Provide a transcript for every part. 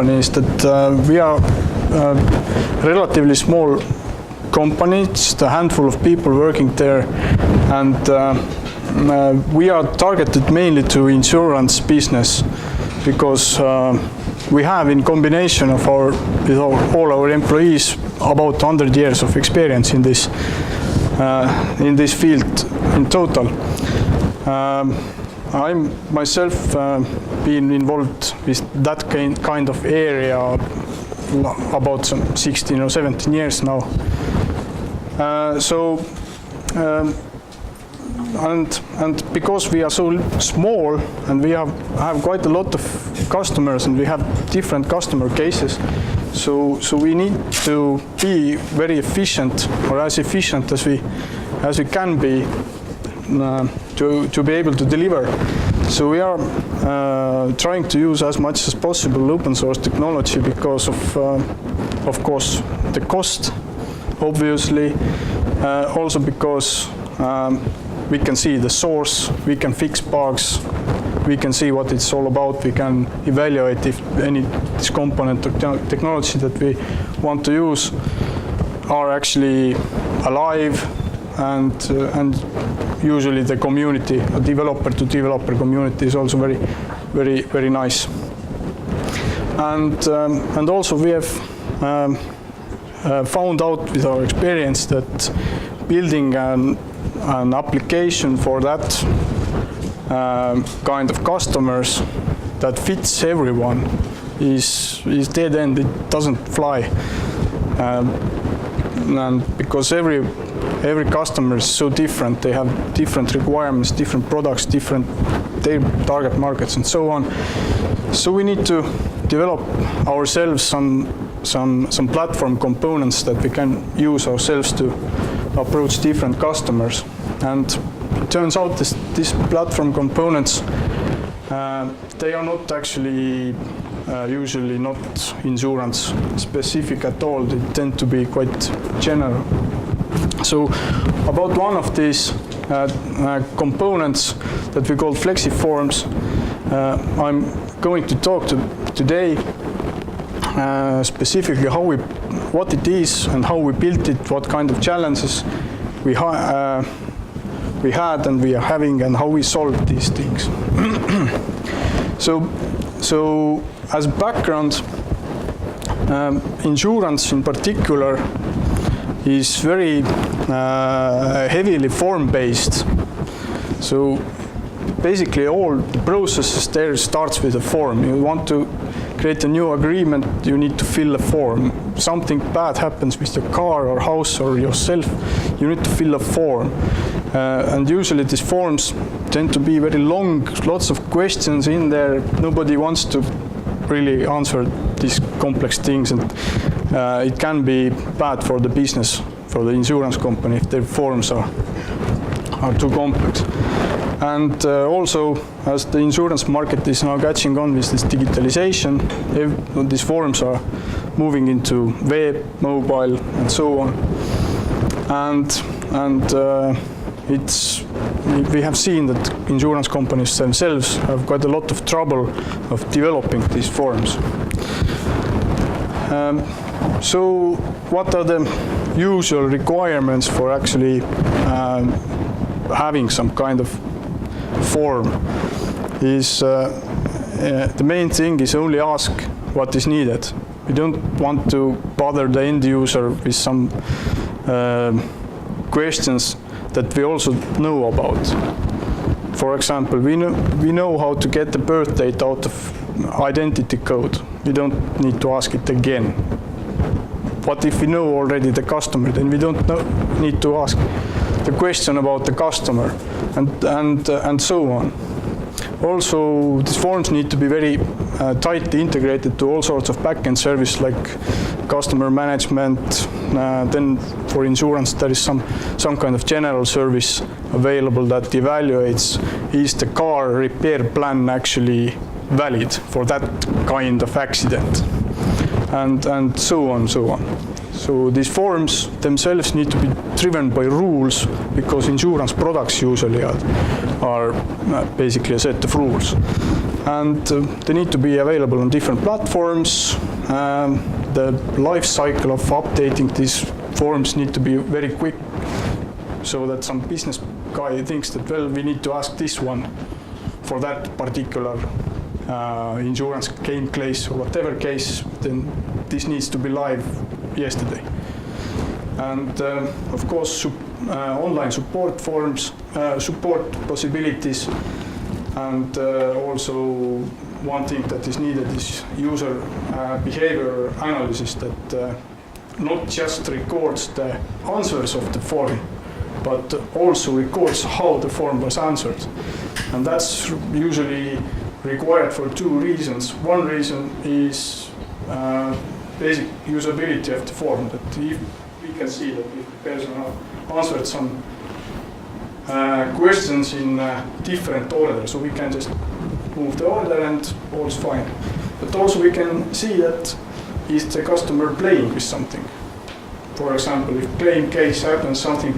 company is that we are a relatively small company, just a handful of people working there, and we are targeted mainly to insurance business because we have, in combination of all our employees, about 100 years of experience in this field in total. I'm myself been involved with that kind of area about some 16 or 17 years now. And because we are so small and we have quite a lot of customers and we have different customer cases, so we need to be very efficient, or as efficient as we can be, to be able to deliver. So we are trying to use as much as possible open source technology because of course, the cost, obviously, also because we can see the source, we can fix bugs, we can see what it's all about, we can evaluate if this component of technology that we want to use are actually alive, and usually the community, a developer to developer community, is also very, very, very nice. And also we have found out with our experience that building an application for that kind of customers that fits everyone is dead end. It doesn't fly, and because every customer is so different, they have different requirements, different products, different their target markets, and so on. So we need to develop ourselves some platform components that we can use ourselves to approach different customers. And it turns out these platform components, they are not actually usually not insurance specific at all. They tend to be quite general. So about one of these components that we call FlexiForms, I'm going to talk today specifically what it is and how we built it, what kind of challenges we had and we are having, and how we solved these things. So as background, insurance in particular is very heavily form-based. So basically all the processes there starts with a form. You want to create a new agreement, you need to fill a form. Something bad happens with your car or house or yourself, you need to fill a form. And usually these forms tend to be very long, lots of questions in there. Nobody wants to really answer these complex things, and it can be bad for the business, for the insurance company, if their forms are too complex. And also, as the insurance market is now catching on with this digitalization, these forms are moving into web, mobile, and so on. And we have seen that insurance companies themselves have quite a lot of trouble of developing these forms. So what are the usual requirements for actually having some kind of form? Is the main thing is only ask what is needed. We don't want to bother the end user with some questions that we also know about. For example, we know how to get the birth date out of identity code. We don't need to ask it again. What if we know already the customer? Then we don't need to ask the question about the customer, and so on. Also, these forms need to be very tightly integrated to all sorts of backend service like customer management. Then for insurance, there is some kind of general service available that evaluates, is the car repair plan actually valid for that kind of accident, and so on, so on. So these forms themselves need to be driven by rules, because insurance products usually are basically a set of rules. and they need to be available on different platforms. The life cycle of updating these forms need to be very quick, so that some business guy thinks that, well, we need to ask this one for that particular insurance claim case or whatever case, then this needs to be live yesterday. And of course, online support forms, support possibilities, and also one thing that is needed is user behavior analysis that not just records the answers of the form, but also records how the form was answered. And that's usually required for two reasons. One reason is basic usability of the form, that if we can see that if the person answered some questions in different order, so we can just move the order and all's fine. But also we can see that is the customer playing with something. For example, if claim case happens, something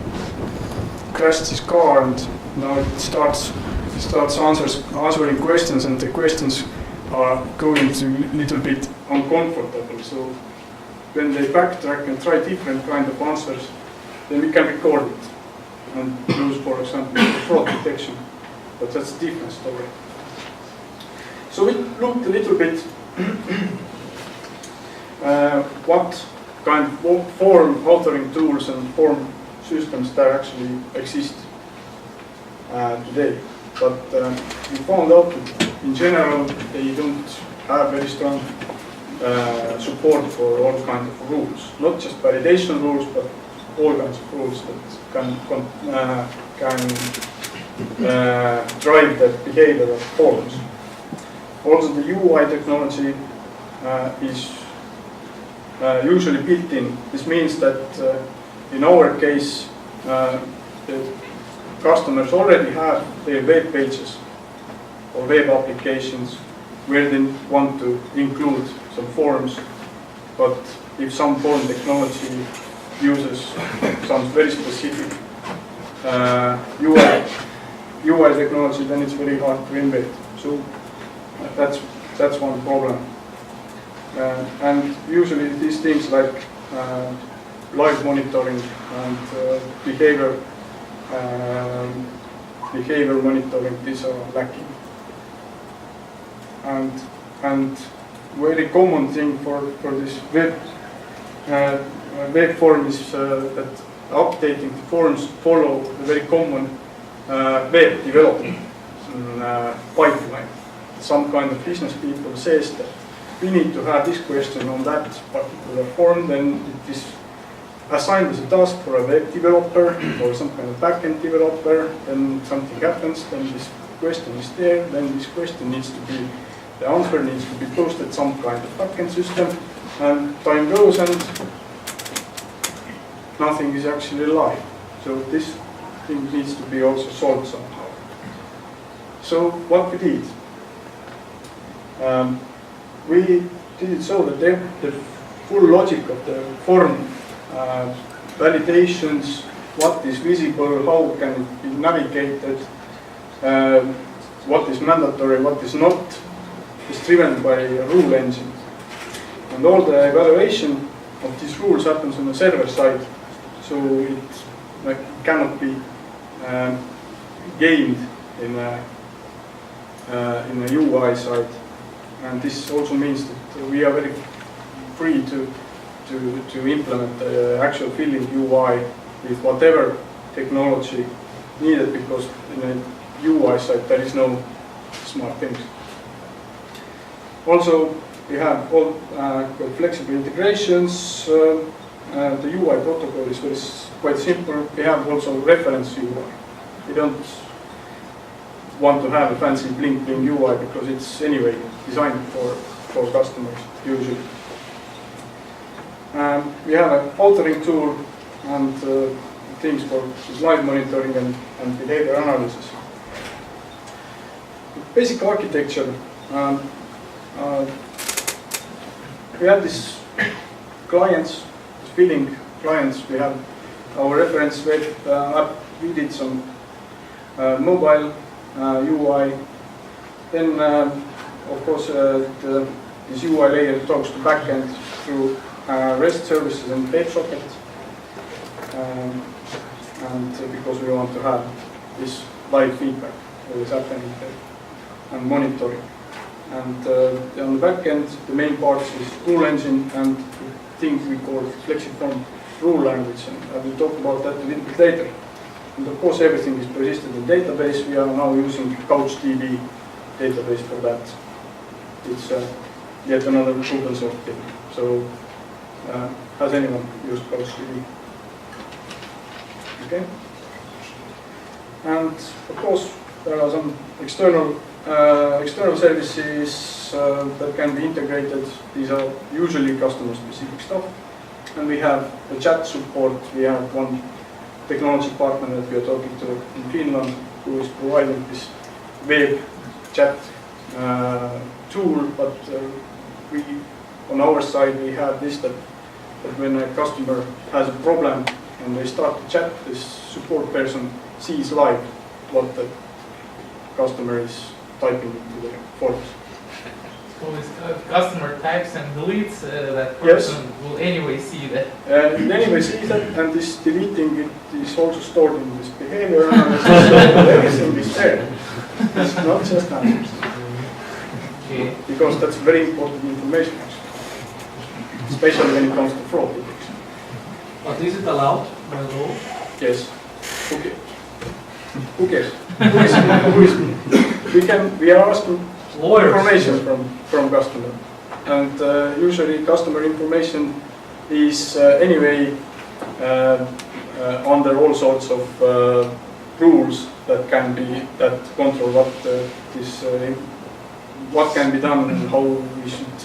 crashed his car, and now it starts answering questions, and the questions are going to a little bit uncomfortable. So when they backtrack and try different kind of answers, then we can record it and use, for example, fraud detection. But that's a different story. So we looked a little bit what kind of form authoring tools and form systems that actually exist today. But we found out that in general they don't have very strong support for all kinds of rules. Not just validation rules, but all kinds of rules that can drive the behavior of forms. Also, the UI technology is usually built in. This means that in our case, the customers already have their web pages or web applications where they want to include some forms. But if some form technology uses some very specific UI technology, then it's very hard to embed. So that's one problem. And usually these things like live monitoring and behavior monitoring, these are lacking. And very common thing for this web form is that updating the forms follow a very common web development pipeline. Some kind of business people says that we need to have this question on that particular form, then it is assigned as a task for a web developer or some kind of backend developer, then something happens, then this question is there, then this question needs to be, the answer needs to be posted some kind of backend system, and time goes and nothing is actually live. So this thing needs to be also solved somehow. So what we did? We did it so that the full logic of the form validations, what is visible, how can it be navigated, what is mandatory, what is not, is driven by a rule engine. And all the evaluation of these rules happens on the server side, so it cannot be gained in a UI side. And this also means that we are very free to implement the actual filling UI with whatever technology needed, because in a UI side there is no smart things. Also, we have all flexible integrations. The UI protocol is quite simple. We have also reference UI. We don't want to have a fancy bling UI because it's anyway designed for customers usually. We have an authoring tool and things for live monitoring and behavior analysis. Basic architecture. We have these clients, filling clients. We have our reference web app. We did some mobile UI. Then of course, this UI layer talks to backend through REST services and WebSocket. And because we want to have this live feedback, what is happening there, and monitoring. And on the back end, the main part is rule engine and the thing we call flexiform rule language, and I will talk about that a little bit later. And of course, everything is persisted in database. We are now using CouchDB database for that. It's yet another open source thing. So, has anyone used CouchDB? Okay. And of course, there are some external services that can be integrated. These are usually customer-specific stuff. And we have the chat support. We have one technology partner that we are talking to in Finland who is providing this web chat tool. But we, on our side, we have this that when a customer has a problem and they start to chat, this support person sees live what the customer is typing into the forms. So if customer types and deletes, that person will anyway see that. It anyway sees that, and this deleting it is also stored in this behavior analysis, so everything is there. It's not just answers. Okay. Because that's very important information, actually. Especially when it comes to fraud detection. But is it allowed by law? Yes. Okay. Who cares? Who is we are asking Lawyers. information from customer, and usually customer information is anyway under all sorts of rules that control what can be done and how we should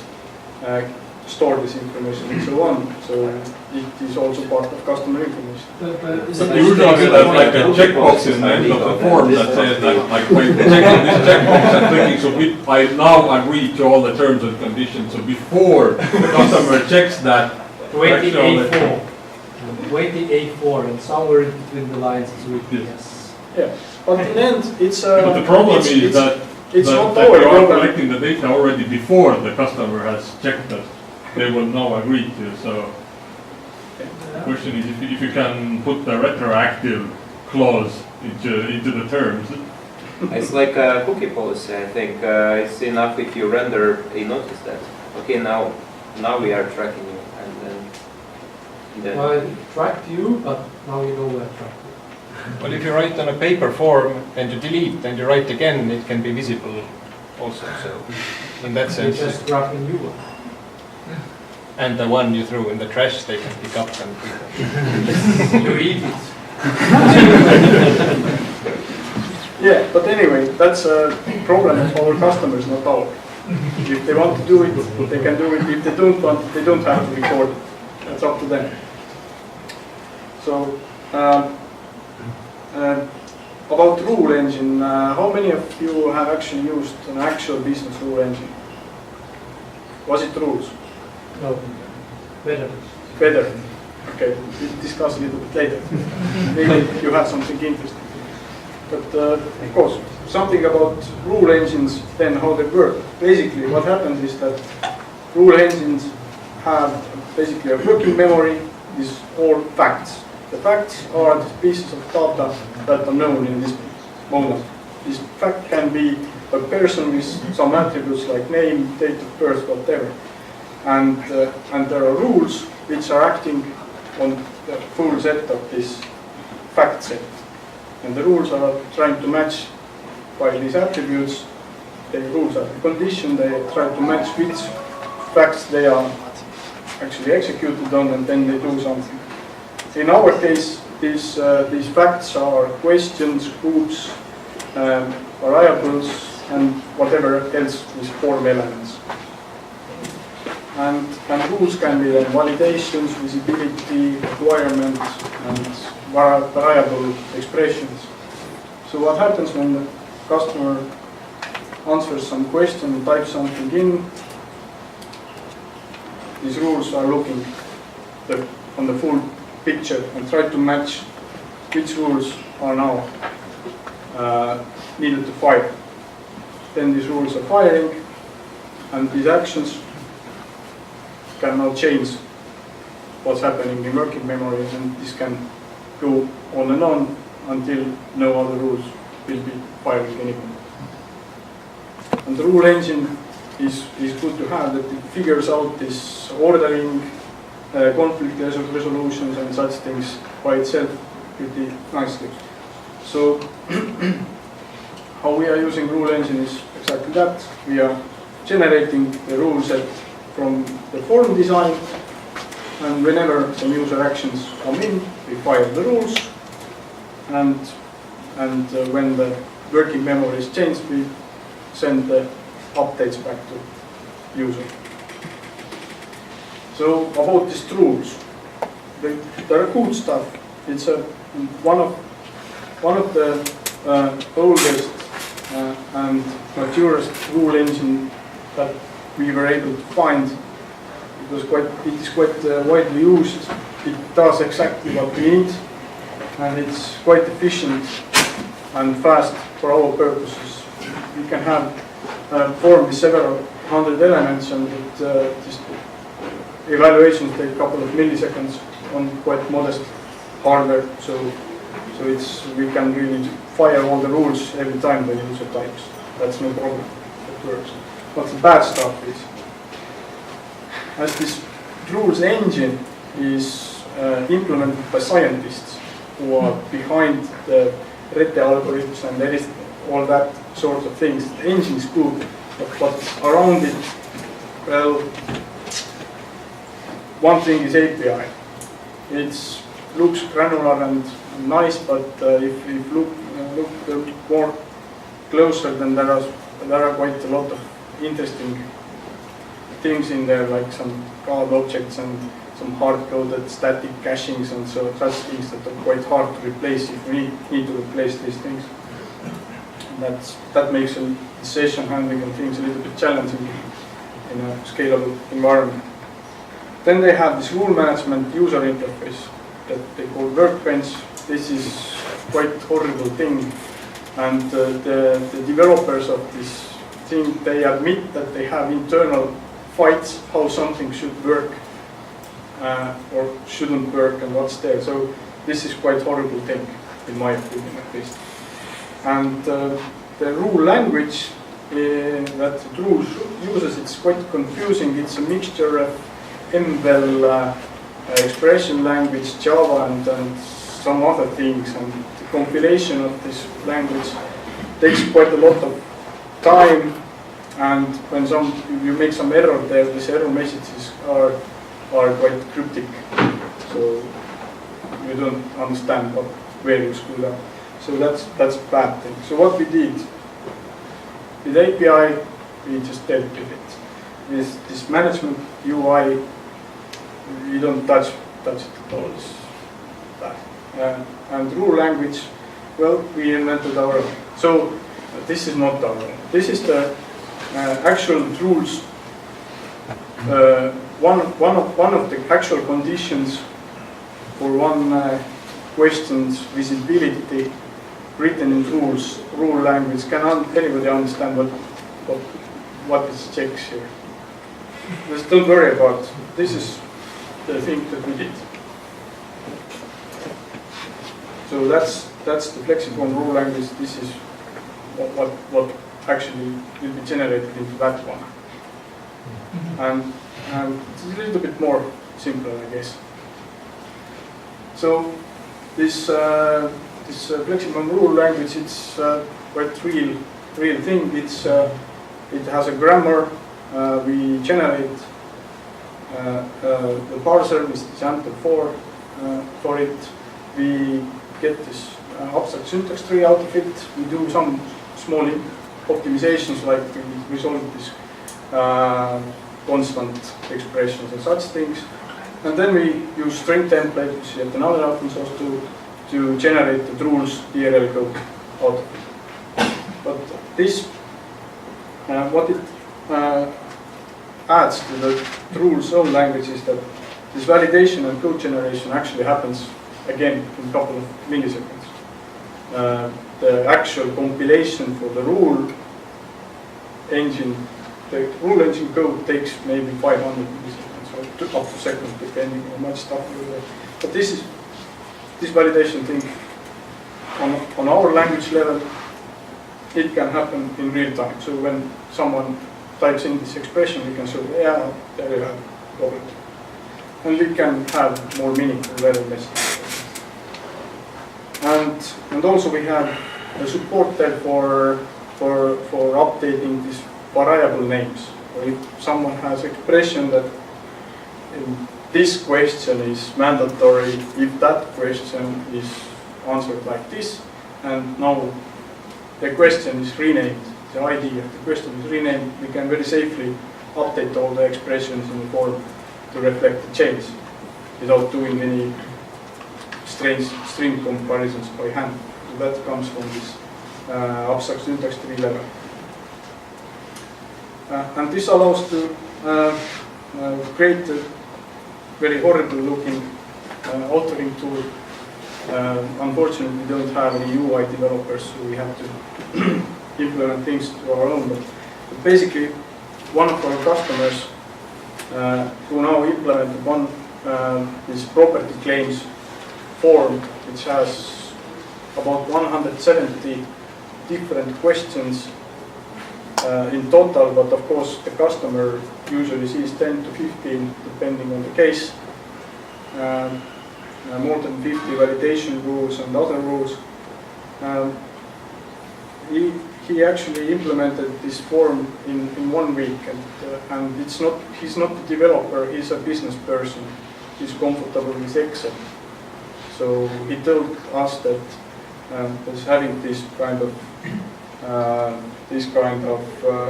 store this information and so on. So it is also part of customer information. But usually there's like a checkbox in the end of the form that says that, like, by checking this checkbox and clicking submit, I now agree to all the terms and conditions. So before the customer checks that, Wait the A4. Wait the A4, and somewhere in between the lines it's written yes. Yeah, but in the end, it's but the problem is that it's not that our you are problem. collecting the data already before the customer has checked that they will now agree to. So the question is if you can put the retroactive clause into the terms. It's like a cookie policy, I think. It's enough if you render a notice that, okay, now we are tracking you, and then Well, it tracked you, but now you know where it tracked you. Well, if you write on a paper form and you delete and you write again, it can be visible also. So, in that It's sense, just grabbing you. and the one you threw in the trash, they can pick up and You eat it. Yeah, but anyway, that's a problem of our customers, not ours. If they want to do it, they can do it. If they don't want, they don't have to record it. That's up to them. So, about rule engine, how many of you have actually used an actual business rule engine? Was it rules? No, better. Better. Okay, we'll discuss a little bit later. Maybe you have something interesting. But of course, something about rule engines, then how they work. Basically, what happens is that rule engines have basically a working memory, is all facts. The facts are the pieces of data that are known in this moment. This fact can be a person with some attributes like name, date of birth, whatever. And there are rules which are acting on the full set of this fact set. And the rules are trying to match by these attributes. The rules are the condition, they try to match which facts they are actually executed on, and then they do something. In our case, these facts are questions, groups, variables, and whatever else is form elements. And rules can be then validations, visibility, requirements, and variable expressions. So what happens when the customer answers some question, types something in, these rules are looking on the full picture and try to match which rules are now needed to fire. Then these rules are firing, and these actions can now change what's happening in working memory, and this can go on and on until no other rules will be firing anymore. And the rule engine is good to have, that it figures out this ordering, conflict resolutions and such things by itself pretty nicely. So how we are using rule engine is exactly that. We are generating the rule set from the form design, and whenever some user actions come in, we fire the rules, and when the working memory is changed, we send the updates back to user. So about these rules, there are cool stuff. It's one of the oldest and maturest rule engine that we were able to find. It is quite widely used. It does exactly what we need, and it's quite efficient and fast for our purposes. We can have form with several hundred elements, and just evaluations take a couple of milliseconds on quite modest hardware. So we can really fire all the rules every time the user types. That's no problem. It works. But the bad stuff is, as this rules engine is implemented by scientists who are behind the ReTE algorithms and all that sort of things. The engine is good, but around it, well, one thing is API. It looks granular and nice, but if you look more closer, then there are quite a lot of interesting things in there, like some cloud objects and some hard-coded static cachings and so such things that are quite hard to replace if we need to replace these things. And that makes the session handling and things a little bit challenging in a scalable environment. Then they have this rule management user interface that they call Workbench. This is quite horrible thing, and the developers of this thing, they admit that they have internal fights how something should work or shouldn't work and what's there. So this is quite horrible thing, in my opinion at least. And the rule language that the rule uses, it's quite confusing. It's a mixture of MVL expression language, Java, and some other things. And the compilation of this language takes quite a lot of time. And when you make some error there, these error messages are quite cryptic. So you don't understand where you screwed up. So that's a bad thing. So what we did with API, we just dealt with it. With this management UI, we don't touch it at all. It's bad. And rule language, well, we invented our own. So this is not our own. This is the actual rules. One of the actual conditions for one question's visibility written in rule language. Can anybody understand what is checks here? Just don't worry about it. This is the thing that we did. So that's the flexible rule language. This is what actually will be generated into that one. And it's a little bit more simple, I guess. So this flexible rule language, it's quite real thing. It has a grammar. We generate the parser with the sample for it. We get this abstract syntax tree out of it. We do some small optimizations, like we resolve this constant expressions and such things. And then we use string template, which is yet another open source tool, to generate the rules DRL code out of it. But this, what it adds to the rules own language is that this validation and code generation actually happens again in a couple of milliseconds. The actual compilation for the rule engine the rule engine code takes maybe 500 milliseconds or up to seconds, depending on how much stuff you do. But this validation thing on our language level, it can happen in real time. So when someone types in this expression, we can say, yeah, there you have it. And we can have more meaningful error messages. And also we have a support there for updating these variable names. So if someone has expression that this question is mandatory, if that question is answered like this, and now the question is renamed, the ID of the question is renamed, we can very safely update all the expressions in the form to reflect the change without doing any strange string comparisons by hand. So that comes from this abstract syntax tree level. And this allows to create a very horrible looking authoring tool. Unfortunately, we don't have any UI developers, so we have to implement things to our own. But basically, one of our customers who now implemented this property claims form, which has about 170 different questions in total, but of course the customer usually sees 10 to 15 depending on the case. More than 50 validation rules and other rules. He actually implemented this form in 1 week, and he's not a developer, he's a business person. He's comfortable with Excel. So he told us that having this kind of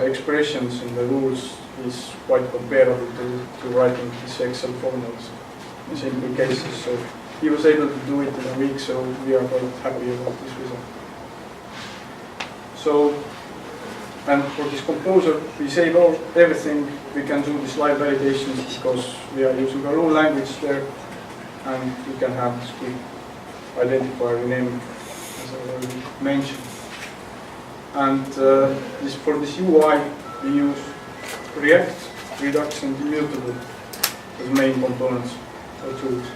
expressions in the rules is quite comparable to writing these Excel formulas in simple cases. So he was able to do it in a week, so we are quite happy about this result. So, and for this composer, we save everything. We can do these live validations because we are using our own language there, and we can have this quick identifier renaming, as I already mentioned. And for this UI, we use React, Redux, and Immutable as main components or tools.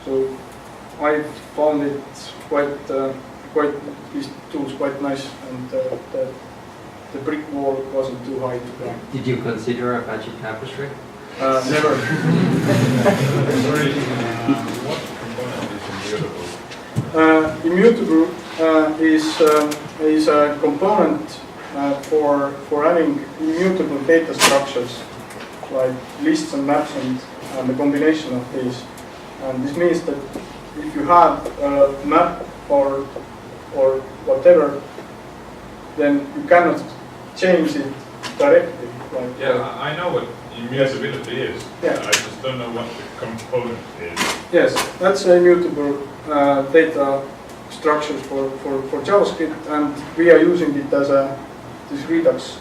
So I found it these tools quite nice, and the brick wall wasn't too high to climb. Did you consider Apache Tapestry? Never. What component is immutable? Immutable is a component for having immutable data structures like lists and maps and the combination of these. And this means that if you have a map or whatever, then you cannot change it directly. Like, yeah, I know what immutability is. Yeah. I just don't know what the component is. Yes, that's immutable data structures for JavaScript, and we are using it as this Redux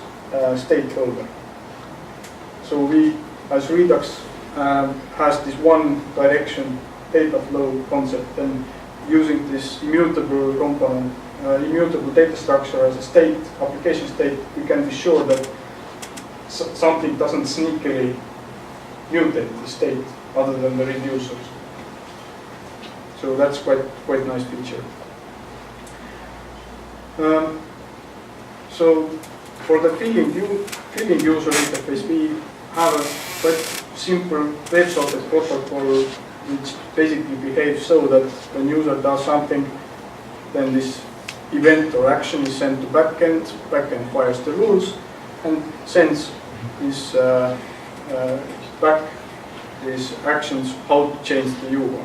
state holder. So we, as Redux, has this one direction data flow concept, and using this immutable component, immutable data structure as a state, application state, we can be sure that something doesn't sneakily mutate the state other than the reducers. So that's quite nice feature. So for the filling user interface, we have a quite simple WebSocket protocol which basically behaves so that when user does something, then this event or action is sent to backend fires the rules and sends this back these actions how to change the UI.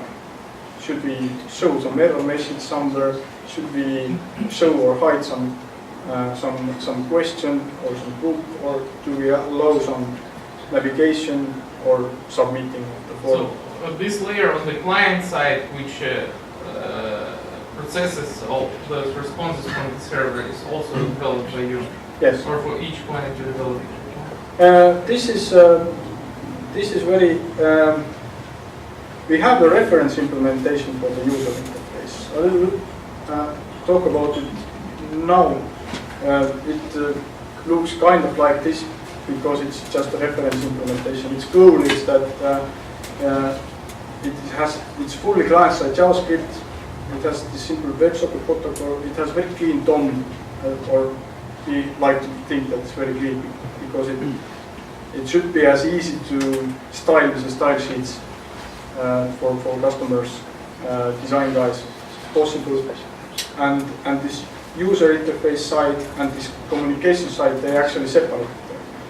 Should we show some error message somewhere? Should we show or hide some question or some group, or do we allow some navigation or submitting of the form? So this layer on the client side, which processes all those responses from the server, is also developed by you. Yes. Or for each client you develop it. This is very. We have the reference implementation for the user interface. I will talk about it now. looks kind of like this because it's just a reference implementation. Its goal is that it's fully client-side JavaScript. It has the simple WebSocket protocol. It has very clean DOM, or we like to think that it's very clean because it should be as easy to style with the style sheets for customers, design guys, as possible. And this user interface side and this communication side, they actually separate.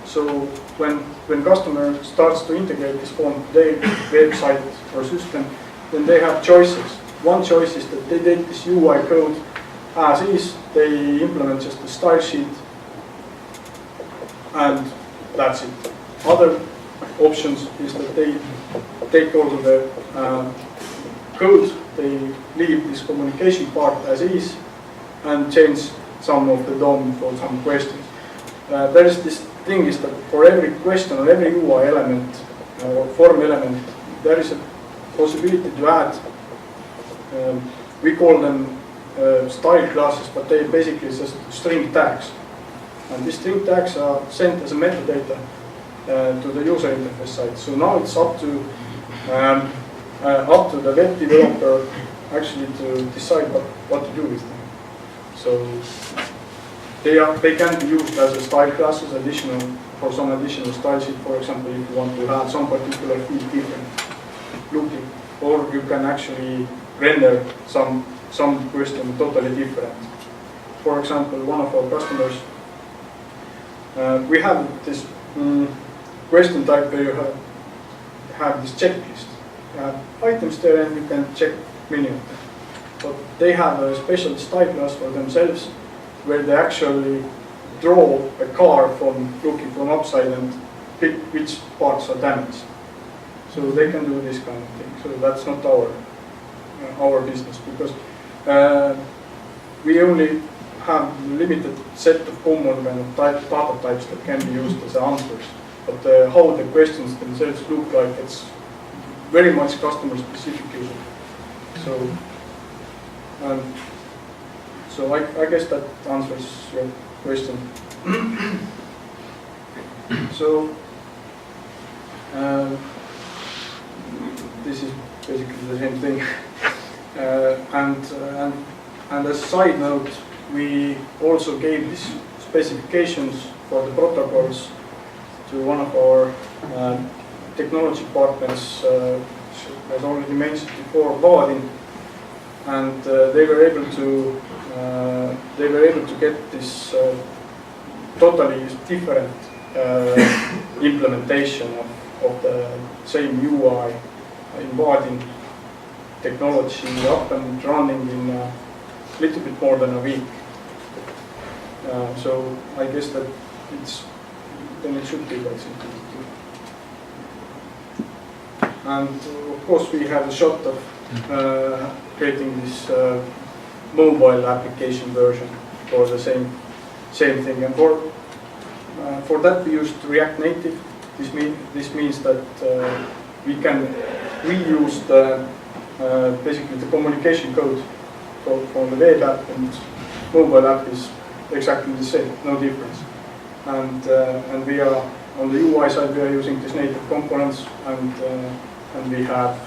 So when customer starts to integrate this on their website or system, then they have choices. One choice is that they take this UI code as is, they implement just the style sheet, and that's it. Other options is that they take also the code, they leave this communication part as is, and change some of the DOM for some questions. There is this thing is that for every question or every UI element or form element, there is a possibility to add, we call them style classes, but they basically just string tags. And these string tags are sent as a metadata to the user interface side. So now it's up to the web developer actually to decide what to do with them. So they can be used as a style classes for some additional style sheet. For example, if you want to have some particular field different looking, or you can actually render some question totally different. For example, one of our customers, we have this question type where you have this checklist. You have items there and you can check many of them. But they have a special style class for themselves where they actually draw a car from looking from upside and pick which parts are damaged. So they can do this kind of thing. So that's not our business, because we only have a limited set of common kind of data types that can be used as answers. But how the questions themselves look like, it's very much customer specific usually. So I guess that answers your question. So this is basically the same thing. And as a side note, we also gave these specifications for the protocols to one of our technology partners, as already mentioned before, Vaadin, and they were able to get this totally different implementation of the same UI in Vaadin technology up and running in a little bit more than a week. So I guess that it should be quite simple. And of course we have a shot of creating this mobile application version for the same thing. And for that we used React Native. This means that we can reuse basically the communication code from the web app, and mobile app is exactly the same, no difference. And we are on the UI side, we are using these native components, and we have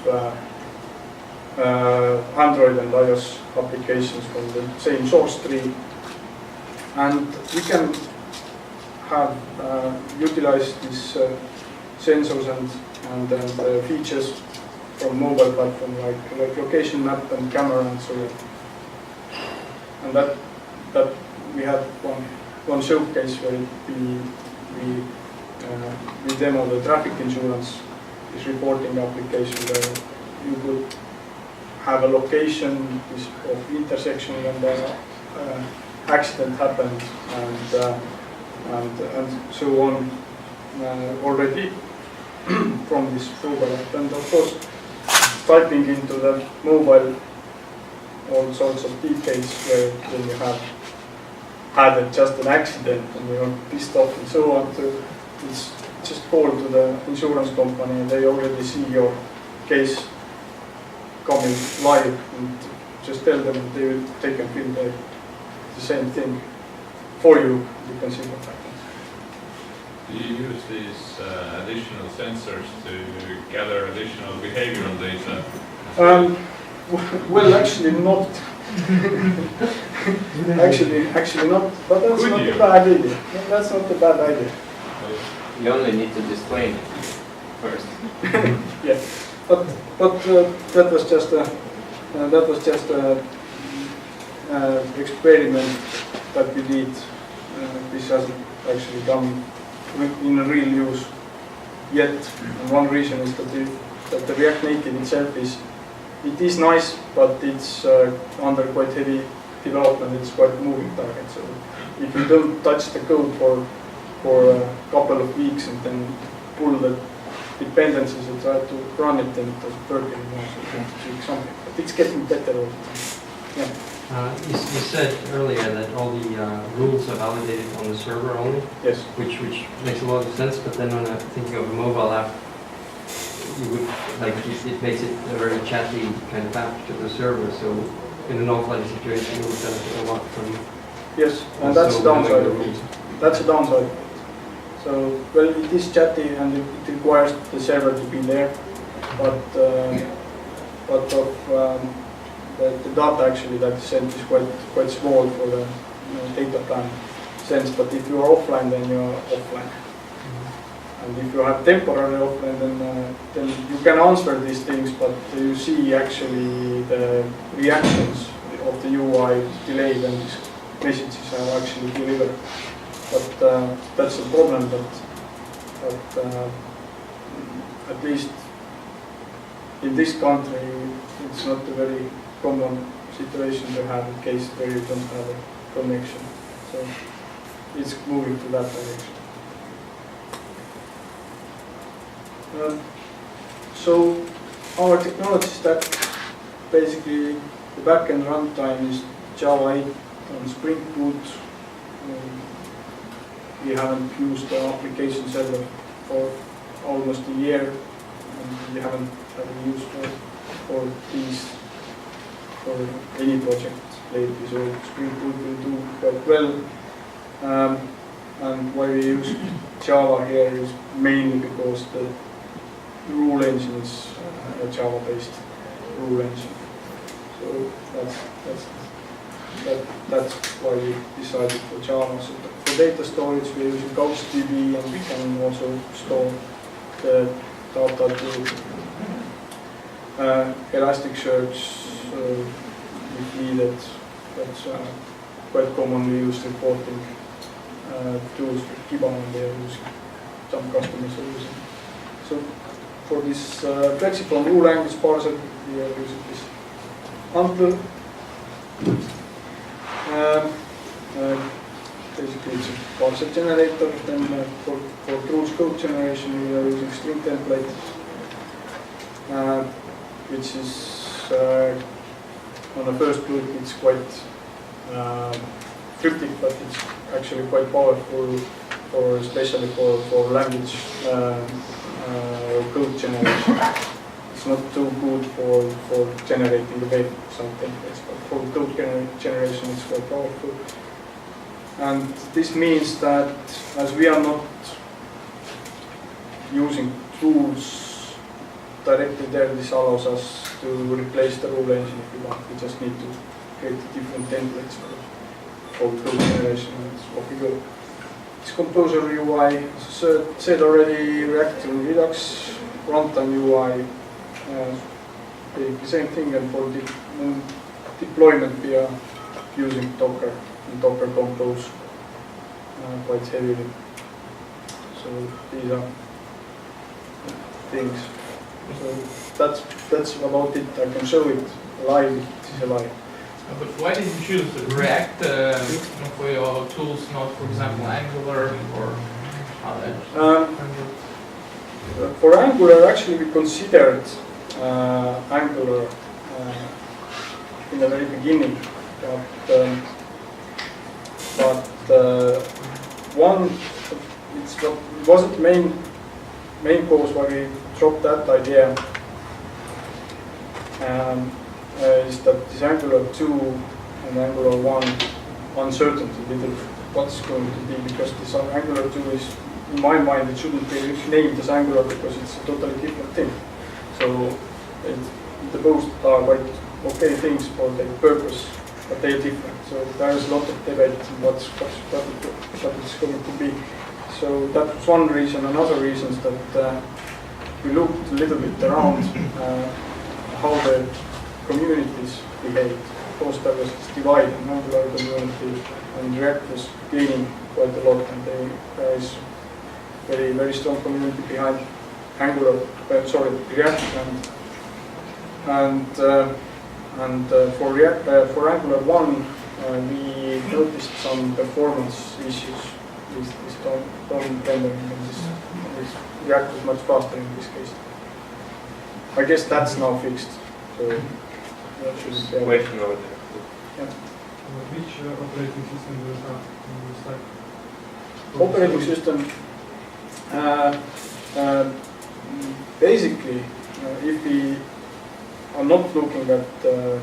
Android and iOS applications from the same source tree, and we can have utilize these sensors and features from mobile platform like location map and camera and so on. And that we had one showcase where we demo the traffic insurance, this reporting application where you could have a location of intersection when the accident happened and so on already from this mobile app. And of course, typing into the mobile all sorts of details where when you have had just an accident and you're pissed off and so on. So it's just call to the insurance company and they already see your case coming live, and just tell them they can fill the same thing for you. You can see what happens. Do you use these additional sensors to gather additional behavioral data? Well, actually not. actually not. But that's Could not you? a bad idea. That's not a bad idea. You only need to display it first. Yeah, but that was just a experiment that we did. This hasn't actually done in real use yet. And one reason is that the React Native itself is nice, but it's under quite heavy development. It's quite a moving target. So if you don't touch the code for a couple of weeks and then pull the dependencies and try to run it, then it doesn't work anymore. So you have to tweak something. But it's getting better all the time. Yeah. You said earlier that all the rules are validated on the server only, Yes. which makes a lot of sense. But then when I'm thinking of a mobile app, you would it makes it a very chatty kind of app to the server. So in an offline situation, you would benefit a lot from. Yes, and that's the downside of it. That's a downside. So, well, it is chatty and it requires the server to be there, but the data actually that is sent is quite small for the data plan sense. But if you are offline, then you are offline. And if you have temporary offline, then you can answer these things, but you see actually the reactions of the UI delay when these messages are actually delivered. But that's a problem. But at least in this country, it's not a very common situation to have a case where you don't have a connection. So it's moving to that direction. So our technology stack, basically the backend runtime is Java 8 on Spring Boot. We haven't used the application server for almost a year, and we haven't had a use for any project lately. So Spring Boot will do quite well. And why we use Java here is mainly because the rule engine is a Java-based rule engine. So that's why we decided for Java. So for data storage, we're using DEVCLUB.EE, and we can also store the data to Elasticsearch if needed. That's quite commonly used reporting tools for Kibana. They are using, some customers are using. So for this flexible rule language parser, we are using this handler. Basically, it's a parser generator. Then for truth code generation, we are using string template, which is on the first look it's quite cryptic, but it's actually quite powerful, especially for language code generation. It's not too good for generating the web some templates, but for code generation it's quite powerful. And this means that as we are not using tools directly there, this allows us to replace the rule engine if we want. We just need to create different templates for code generation, and that's what we go. This composer UI, as I said already, React and Redux, runtime UI, the same thing, and for the deployment we are using Docker and Docker Compose quite heavily. So these are things. So that's about it. I can show it live. It is live. But why did you choose React for your tools, not, for example, Angular or other? For Angular, actually, we considered Angular in the very beginning, but it wasn't the main cause why we dropped that idea. Is that this Angular 2 and Angular 1 uncertainty with what's going to be, because this Angular 2 is in my mind, it shouldn't be named as Angular because it's a totally different thing. So the both are quite okay things for their purpose, but they're different. So there is a lot of debate on what it's going to be. So that's one reason. Another reason is that we looked a little bit around how the communities behaved. Of course, there was this divide in Angular community, and React was gaining quite a lot, and there is very, very strong community behind Angular, React, and for Angular 1, we noticed some performance issues with this DOM rendering, and this React was much faster in this case. I guess that's now fixed. So that should be Question over there. yeah. Which operating system do you have in the stack? Operating system, basically, if we are not looking at the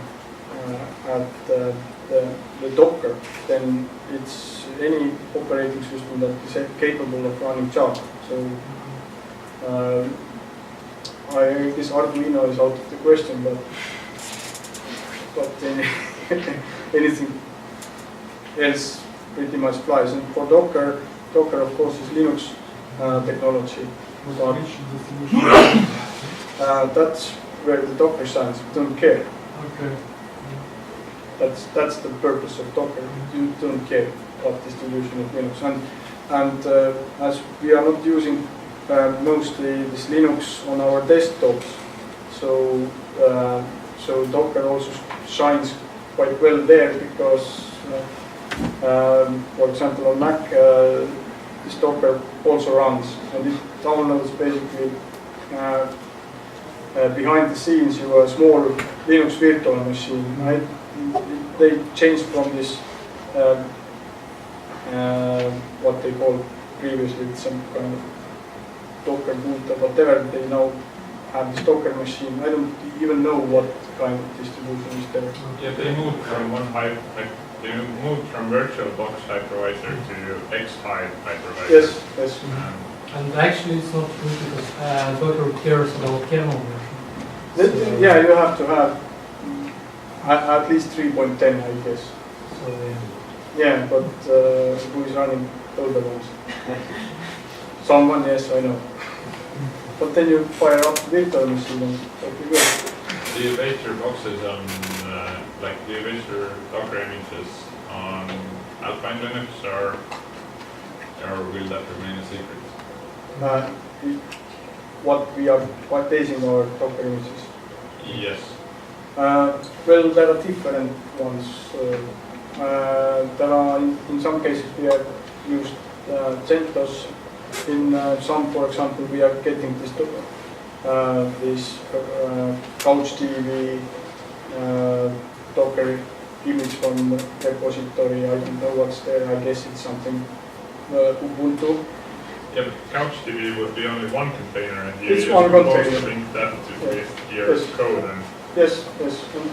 Docker, then it's any operating system that is capable of running Java. So I guess Arduino is out of the question, but anything else pretty much flies. And for Docker of course is Linux technology. Which distribution? That's where the Docker shines. We don't care. Okay. That's the purpose of Docker. You don't care what distribution of Linux. And as we are not using mostly this Linux on our desktops, so Docker also shines quite well there because, for example, on Mac, this Docker also runs, and it downloads basically behind the scenes you a small Linux virtual machine. Right? They changed from this what they called previously some kind of Docker boot or whatever. They now have this Docker machine. I don't even know what kind of distribution is there. Yeah, they moved from they moved from VirtualBox hypervisor to X-Hive hypervisor. Yes, yes. And actually it's not true because Docker cares about kernel version. Yeah, you have to have at least 3.10, I guess. So Yeah, but who is running older ones? Someone, yes, I know. But then you fire up the virtual machine and that'll be good. Do you base your boxes on, do you base your Docker images on Alpine Linux or will that remain a secret? What we are basing our Docker images. Yes. Well, there are different ones. There are, in some cases, we have used CentOS. In some, for example, we are getting this Couch TV Docker image from the repository. I don't know what's there. I guess it's something Ubuntu. Yeah, but CouchDB would be only one container, and you It's one supposed container. to link that to your Yes. code. And Yes, yes. And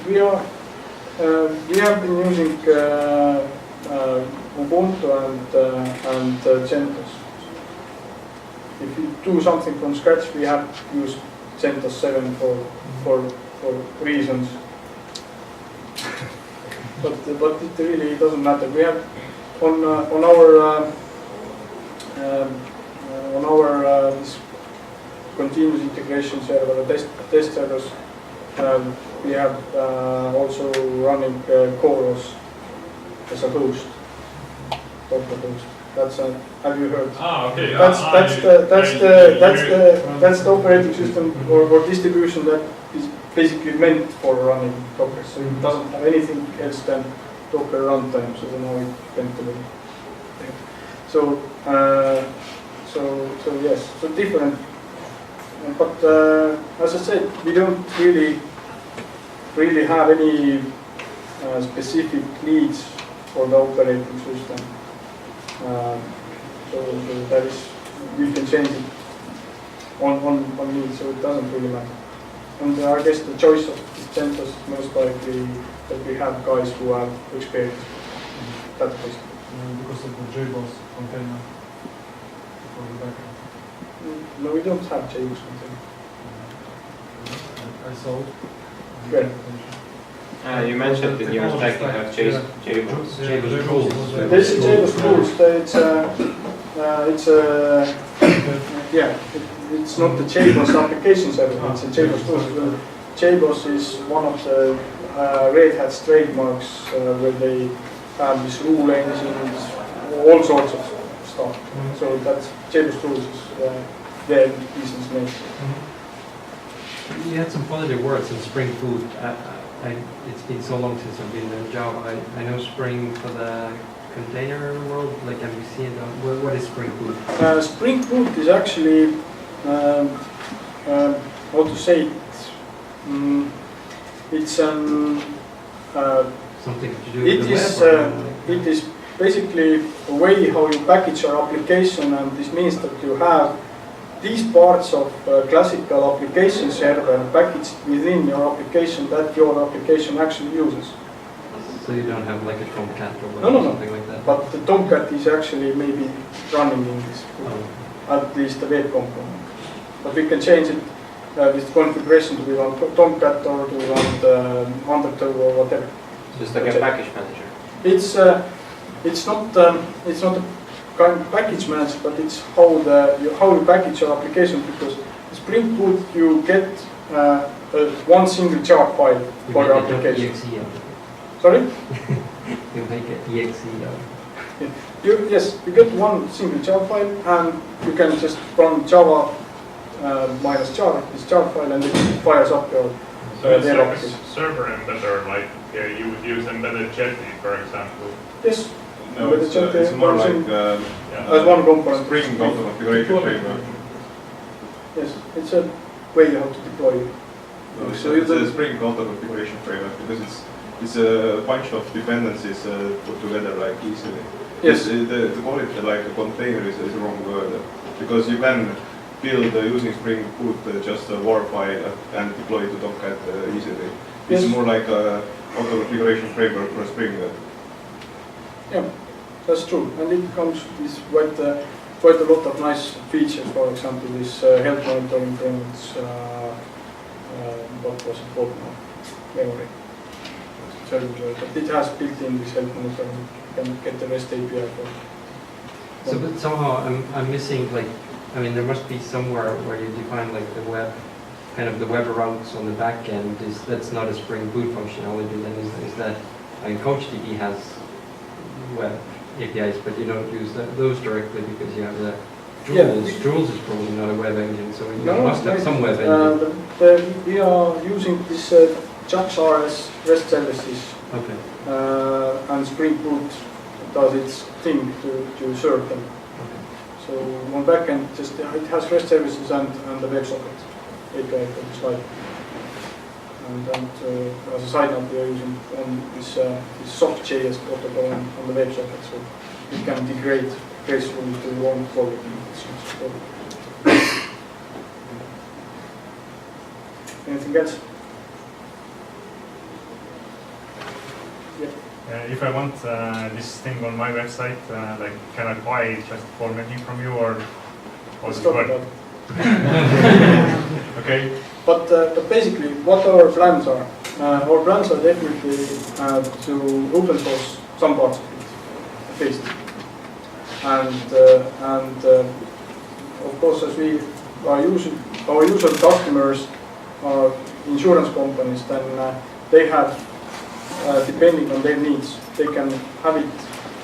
we have been using Ubuntu and CentOS. If you do something from scratch, we have used CentOS 7 for reasons. but it really doesn't matter. We have on our this continuous integration server, test servers. We have also running Koros as a host, Docker host. That's have you heard? okay. That's the operating system or distribution that is basically meant for running Docker. So it doesn't have anything else than Docker runtime. So now it went away. So yes, so different. But as I said, we don't really have any specific needs for the operating system. So that is, we can change it on needs, so it doesn't really matter. And I guess the choice of CentOS is most likely that we have guys who have experience. That's basically. Because of the JBoss container. for the backend? No, we don't have JBoss container. I saw it. Good. You mentioned in your stack you have JBoss. JBoss tools. This is JBoss tools. It's not the JBoss application server. It's a JBoss tools. JBoss is one of the Red Hat's trademarks where they have these rule engines, all sorts of stuff. So that's JBoss tools is their business name. You had some positive words in Spring Boot. It's been so long since I've been in Java. I know Spring for the container world, like MVC and all. What is Spring Boot? Spring Boot is actually, how to say it, it's something to do with the web? it is basically a way how you package your application, and this means that you have these parts of classical application server packaged within your application that your application actually uses. So you don't have like a Tomcat or No. something like that? But the Tomcat is actually maybe running in this, Oh. at least the web component. But we can change it with configuration to be on Tomcat or to run Undertow or whatever. Just like a package manager. It's not a kind of package manager, but it's how you package your application, because Spring Boot you get one single jar file for your application. EXE out of it. Sorry? You make an EXE out of it. Yes, you get one single jar file, and you can just run Java minus jar, this jar file, and it fires up your So it's their like a application. server embedder, like you would use embedded Jetty, for example. Yes. No, But it's more like as one component. Spring auto configuration framework. Yes, it's a way how to deploy it. No, So it's you a don't- Spring auto configuration framework because it's a bunch of dependencies put together like easily. Yes. To call it like a container is the wrong word, because you can build using Spring Boot just a war file and deploy it to Tomcat easily. It's Yes. more like a auto configuration framework for Spring. Yeah, that's true, and it comes with quite a lot of nice features. For example, this health monitoring thing. It's what was it called now? Memory. But it has built in this health monitoring. You can get the REST API for. So, but somehow I'm missing, like, I mean, there must be somewhere where you define like the web, kind of the web routes on the back end. That's not a Spring Boot functionality. Then is that? I mean, CoachDB has web APIs, but you don't use those directly because you have the Jules. Yeah. Jules is probably not a web engine, so you No, must have maybe. some web engine. We are using this JAX-RS REST services, Okay. and Spring Boot does its thing to serve them. Okay. So on backend, just it has REST services and the WebSocket API for the slide. And as a side note, we are using this soft.js protocol on the WebSocket, so it can degrade gracefully to one project. Anything else? If I want this thing on my website, like, can I buy it just formatting from you, or Let's does it talk work? about it. Okay. But basically, what our plans are? Our plans are definitely to open source some parts of it, at least. And of course, as we are using, our usual customers are insurance companies, then they have, depending on their needs, they can have it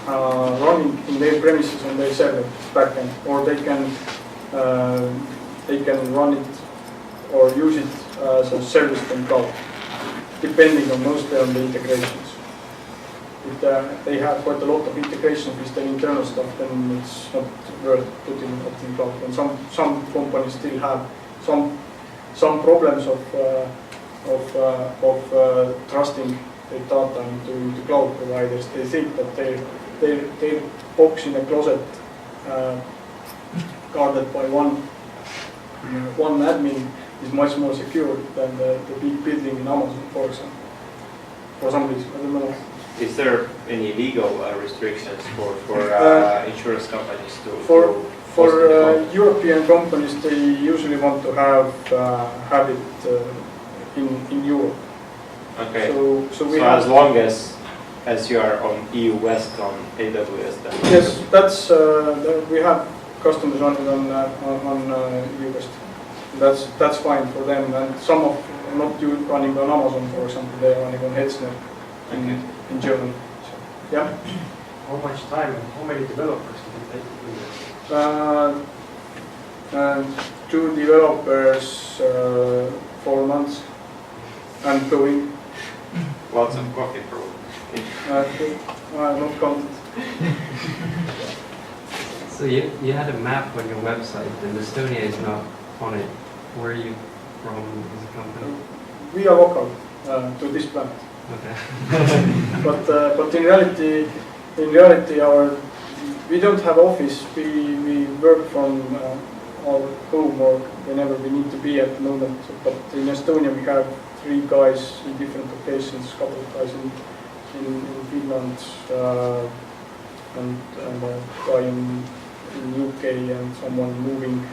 running in their premises on their server backend, or they can run it or use it as a service from cloud, depending on mostly on the integrations. If they have quite a lot of integrations with their internal stuff, then it's not worth putting it in cloud. And some companies still have some problems of trusting their data into cloud providers. They think that their box in a closet guarded by one admin is much more secure than the big building in Amazon, for example. For some reason, I don't know. Is there any legal restrictions for insurance companies to For European companies, they usually want to have it in Europe. Okay. So we So have as long as you are on EU West on AWS, then yes, that's we have customers running on US. That's fine for them, and some of not running on Amazon, for example, they're running on Hetzner in Germany. So, yeah. How much time and how many developers did it take to do this? And 2 developers, 4 months, and going. lots of coffee probably. Not counted. So you had a map on your website, and Estonia is not on it. Where are you from as a company? We are local to this plant. Okay. But in reality, we don't have office. We work from our home or whenever we need to be at the moment. But in Estonia, we have 3 guys in different locations. A couple of guys in Finland, and a guy in UK, and someone moving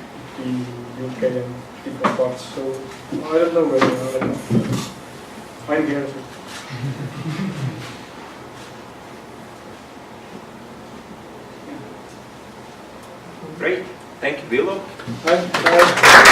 in UK and different parts. So I don't know where they are right now. I'm here. So. Great. Thank you, Villu. I